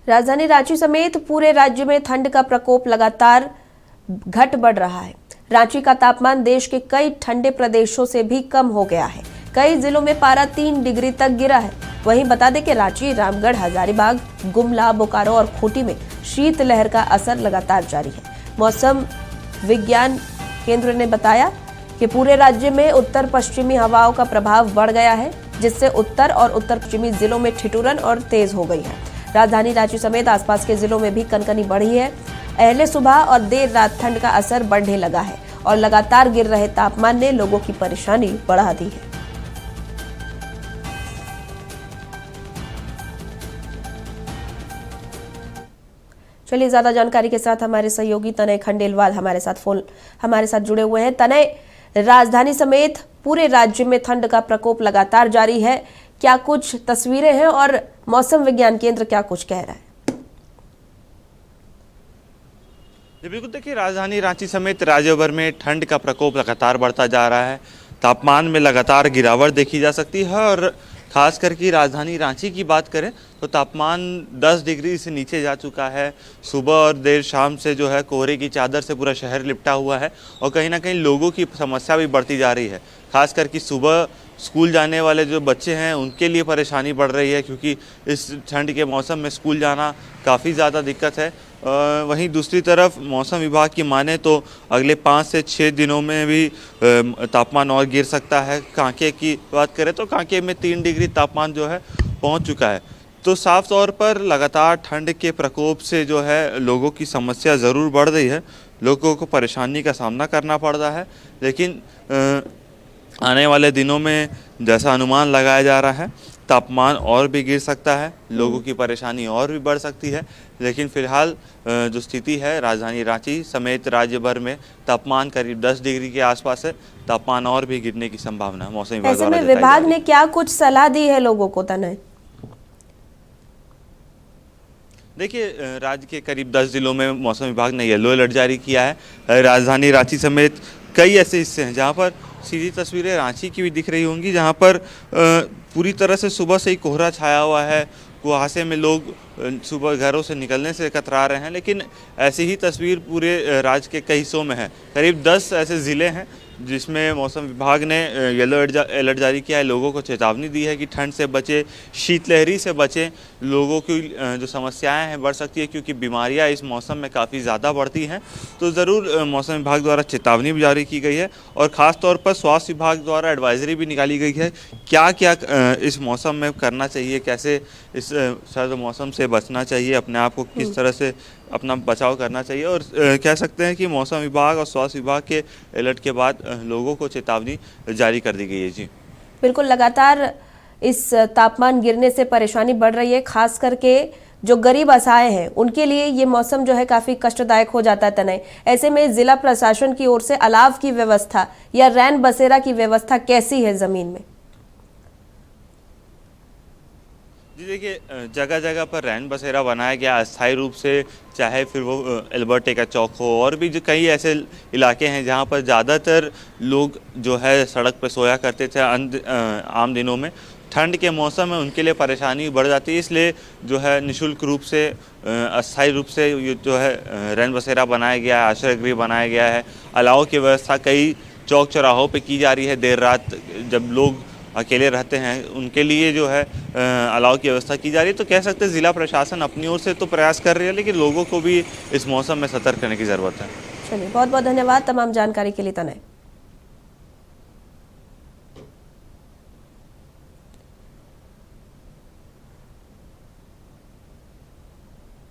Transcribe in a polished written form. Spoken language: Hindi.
राजधानी रांची समेत पूरे राज्य में ठंड का प्रकोप लगातार घट बढ़ रहा है। रांची का तापमान देश के कई ठंडे प्रदेशों से भी कम हो गया है। कई जिलों में पारा 3 डिग्री तक गिरा है। वहीं बता दें कि रांची, रामगढ़, हजारीबाग, गुमला, बोकारो और खूंटी में शीतलहर का असर लगातार जारी है। मौसम विज्ञान केंद्र ने बताया कि पूरे राज्य में उत्तर पश्चिमी हवाओं का प्रभाव बढ़ गया है, जिससे उत्तर और उत्तर पश्चिमी जिलों में ठिठुरन और तेज हो गई है। राजधानी रांची समेत आसपास के जिलों में भी कनकनी बढ़ी है। अहले सुबह और देर रात ठंड का असर बढ़ने लगा है और लगातार गिर रहे तापमान ने लोगों की परेशानी बढ़ा दी है। चलिए, ज्यादा जानकारी के साथ हमारे सहयोगी तनय खंडेलवाल हमारे साथ जुड़े हुए हैं। तनय, राजधानी समेत पूरे राज्य में ठंड का प्रकोप लगातार जारी है। क्या कुछ तस्वीरें हैं और मौसम विज्ञान केंद्र क्या कुछ कह रहा है? बिल्कुल, देखिए, राजधानी रांची समेत राज्य भर में ठंड का प्रकोप लगातार बढ़ता जा रहा है। तापमान में लगातार गिरावट देखी जा सकती है और खास करके राजधानी रांची की बात करें तो तापमान 10 डिग्री से नीचे जा चुका है। सुबह और देर शाम से जो है कोहरे की चादर से पूरा शहर लिपटा हुआ है और कहीं ना कहीं लोगों की समस्या भी बढ़ती जा रही है। खास करके सुबह स्कूल जाने वाले जो बच्चे हैं उनके लिए परेशानी बढ़ रही है, क्योंकि इस ठंड के मौसम में स्कूल जाना काफ़ी ज़्यादा दिक्कत है। वहीं दूसरी तरफ मौसम विभाग की माने तो अगले 5 से 6 दिनों में भी तापमान और गिर सकता है। कांके की बात करें तो कांके में 3 डिग्री तापमान जो है पहुंच चुका है। तो साफ तौर पर लगातार ठंड के प्रकोप से जो है लोगों की समस्या ज़रूर बढ़ रही है, लोगों को परेशानी का सामना करना पड़ रहा है। लेकिन आने वाले दिनों में जैसा अनुमान लगाया जा रहा है तापमान और भी गिर सकता है, लोगों की परेशानी और भी बढ़ सकती है। लेकिन फिलहाल जो स्थिति है राजधानी रांची समेत राज्य भर में तापमान करीब 10 डिग्री के आसपास है। तापमान और भी गिरने की संभावना है। मौसम विभाग ऐसे में विभाग ने क्या कुछ सलाह दी है लोगों को? तनय, देखिए, राज्य के करीब 10 जिलों में मौसम विभाग ने येलो अलर्ट जारी किया है। राजधानी रांची समेत कई ऐसे हिस्से हैं जहां पर सीधी तस्वीरें रांची की भी दिख रही होंगी, जहां पर पूरी तरह से सुबह से ही कोहरा छाया हुआ है। कुहासे में लोग सुबह घरों से निकलने से कतरा रहे हैं। लेकिन ऐसी ही तस्वीर पूरे राज्य के कई हिस्सों में है। करीब 10 ऐसे ज़िले हैं जिसमें मौसम विभाग ने येलो अलर्ट जारी किया है। लोगों को चेतावनी दी है कि ठंड से बचे, शीतलहरी से बचें। लोगों की जो समस्याएं हैं बढ़ सकती है, क्योंकि बीमारियां इस मौसम में काफ़ी ज़्यादा बढ़ती हैं। तो ज़रूर मौसम विभाग द्वारा चेतावनी भी जारी की गई है और ख़ास तौर पर स्वास्थ्य विभाग द्वारा एडवाइजरी भी निकाली गई है क्या क्या इस मौसम में करना चाहिए, कैसे इस सर्द मौसम से बचना चाहिए, अपने आप को किस तरह से अपना बचाव करना चाहिए। और कह सकते हैं कि मौसम विभाग और स्वास्थ्य विभाग के अलर्ट के बाद लोगों को चेतावनी जारी कर दी गई है। जी बिल्कुल, लगातार इस तापमान गिरने से परेशानी बढ़ रही है। खास करके जो गरीब असहाय हैं उनके लिए ये मौसम जो है काफी कष्टदायक हो जाता है। तनय, ऐसे में जिला प्रशासन की ओर से अलाव की व्यवस्था या रैन बसेरा की व्यवस्था कैसी है जमीन में? जी देखिए, जगह जगह पर रैन बसेरा बनाया गया अस्थायी रूप से, चाहे फिर वो एल्बर्टे का चौक हो और भी जो कई ऐसे इलाके हैं जहां पर ज़्यादातर लोग जो है सड़क पर सोया करते थे आम दिनों में। ठंड के मौसम में उनके लिए परेशानी बढ़ जाती है, इसलिए जो है निःशुल्क रूप से अस्थायी रूप से ये जो है रैन बसेरा बनाया गया है, आश्रय गृह बनाया गया है। अलाव की व्यवस्था कई चौक चौराहों पर की जा रही है। देर रात जब लोग अकेले रहते हैं उनके लिए जो है अलाव की व्यवस्था की जा रही है। तो कह सकते हैं जिला प्रशासन अपनी ओर से तो प्रयास कर रही है, लेकिन लोगों को भी इस मौसम में सतर्क रहने की ज़रूरत है। चलिए, बहुत बहुत धन्यवाद तमाम जानकारी के लिए तनय।